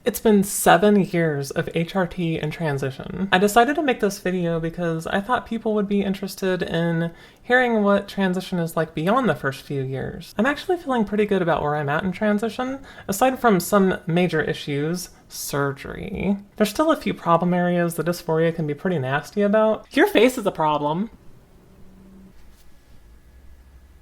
It's been 7 years of HRT and transition. I decided to make this video because I thought people would be interested in hearing what transition is like beyond the first few years. I'm actually feeling pretty good about where I'm at in transition, aside from some major issues, surgery. There's still a few problem areas the dysphoria can be pretty nasty about. Your face is a problem.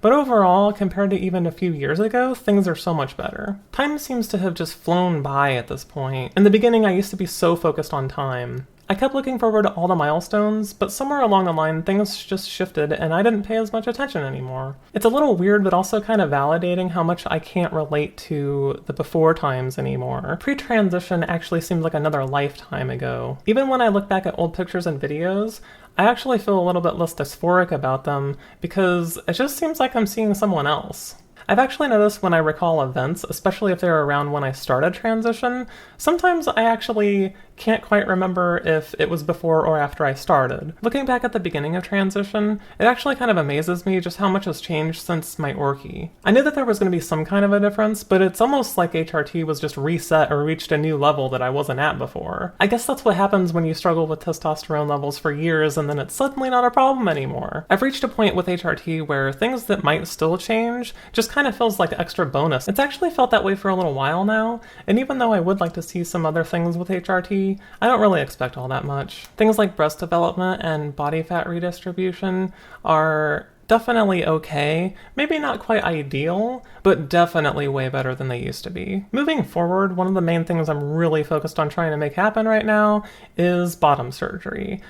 But overall, compared to even a few years ago, things are so much better. Time seems to have just flown by at this point. In the beginning, I used to be so focused on time. I kept looking forward to all the milestones, but somewhere along the line, things just shifted and I didn't pay as much attention anymore. It's a little weird, but also kind of validating how much I can't relate to the before times anymore. Pre-transition actually seemed like another lifetime ago. Even when I look back at old pictures and videos, I actually feel a little bit less dysphoric about them because it just seems like I'm seeing someone else. I've actually noticed when I recall events, especially if they're around when I started transition, sometimes I actually can't quite remember if it was before or after I started. Looking back at the beginning of transition, it actually kind of amazes me just how much has changed since my orchie. I knew that there was going to be some kind of a difference, but it's almost like HRT was just reset or reached a new level that I wasn't at before. I guess that's what happens when you struggle with testosterone levels for years and then it's suddenly not a problem anymore. I've reached a point with HRT where things that might still change just kind of feels like extra bonus. It's actually felt that way for a little while now, and even though I would like to see some other things with HRT, I don't really expect all that much. Things like breast development and body fat redistribution are definitely okay, maybe not quite ideal, but definitely way better than they used to be. Moving forward, one of the main things I'm really focused on trying to make happen right now is bottom surgery.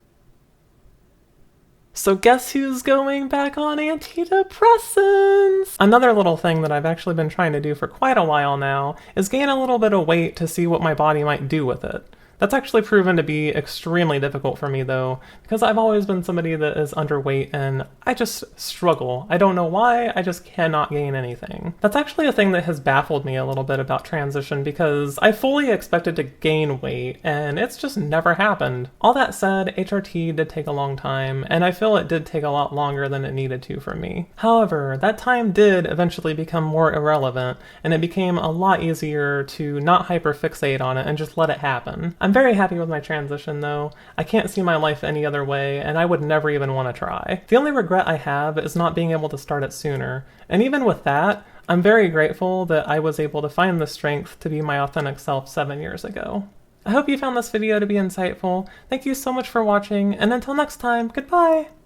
So guess who's going back on antidepressants? Another little thing that I've actually been trying to do for quite a while now is gain a little bit of weight to see what my body might do with it. That's actually proven to be extremely difficult for me though, because I've always been somebody that is underweight and I just struggle. I don't know why, I just cannot gain anything. That's actually a thing that has baffled me a little bit about transition because I fully expected to gain weight and it's just never happened. All that said, HRT did take a long time and I feel it did take a lot longer than it needed to for me. However, that time did eventually become more irrelevant and it became a lot easier to not hyperfixate on it and just let it happen. I'm very happy with my transition though. I can't see my life any other way, and I would never even want to try. The only regret I have is not being able to start it sooner, and even with that, I'm very grateful that I was able to find the strength to be my authentic self 7 years ago. I hope you found this video to be insightful. Thank you so much for watching, and until next time, goodbye!